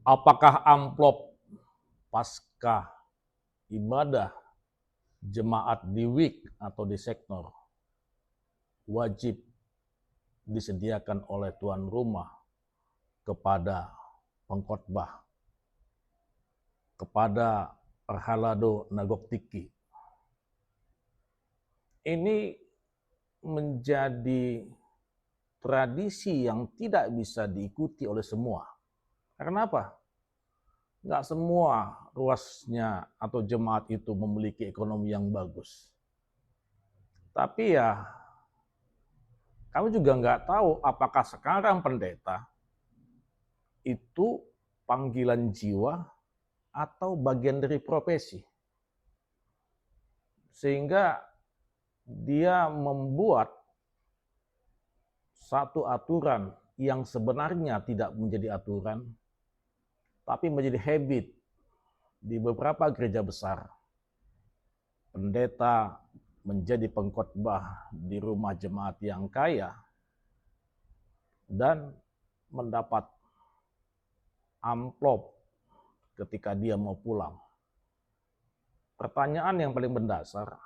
Apakah amplop pasca ibadah jemaat di WIK atau di sektor wajib disediakan oleh tuan rumah kepada pengkhotbah, kepada Erhalado Nagok-Tiki? Ini menjadi tradisi yang tidak bisa diikuti oleh semua. Karena apa? Nggak semua ruasnya atau jemaat itu memiliki ekonomi yang bagus. Tapi ya, kami juga nggak tahu apakah sekarang pendeta itu panggilan jiwa atau bagian dari profesi. Sehingga dia membuat satu aturan yang sebenarnya tidak menjadi aturan, tapi menjadi habit di beberapa gereja besar. Pendeta menjadi pengkhotbah di rumah jemaat yang kaya dan mendapat amplop ketika dia mau pulang. Pertanyaan yang paling mendasar,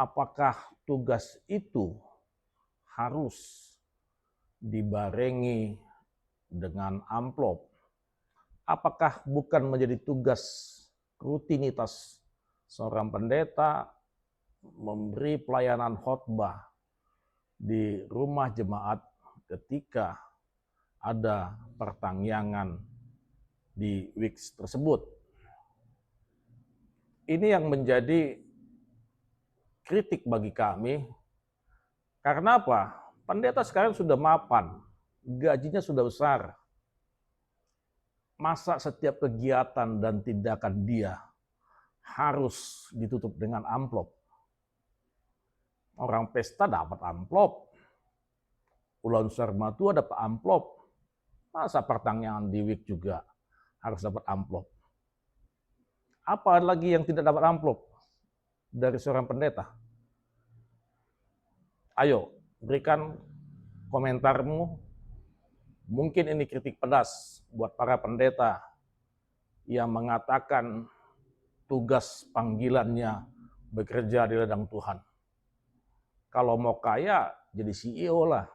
apakah tugas itu harus dibarengi dengan amplop? Apakah bukan menjadi tugas rutinitas seorang pendeta memberi pelayanan khotbah di rumah jemaat ketika ada pertangyangan di WIKS tersebut? Ini yang menjadi kritik bagi kami. Karena apa? Pendeta sekarang sudah mapan, gajinya sudah besar. Masa setiap kegiatan dan tindakan dia harus ditutup dengan amplop? Orang pesta dapat amplop, ulang sarmatua dapat amplop, masa pertanyaan di WIK juga harus dapat amplop? Apa lagi yang tidak dapat amplop dari seorang pendeta? Ayo, berikan komentarmu. Mungkin ini kritik pedas buat para pendeta yang mengatakan tugas panggilannya bekerja di ladang Tuhan. Kalau mau kaya, jadi CEO lah.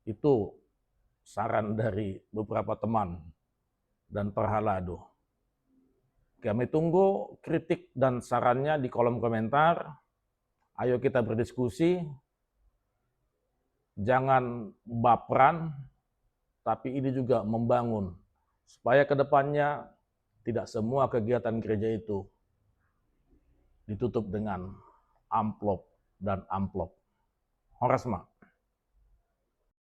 Itu saran dari beberapa teman dan Erhalado. Kami tunggu kritik dan sarannya di kolom komentar. Ayo kita berdiskusi. Jangan baperan, tapi ini juga membangun. Supaya ke depannya tidak semua kegiatan gereja itu ditutup dengan amplop dan amplop. Horas, Mak.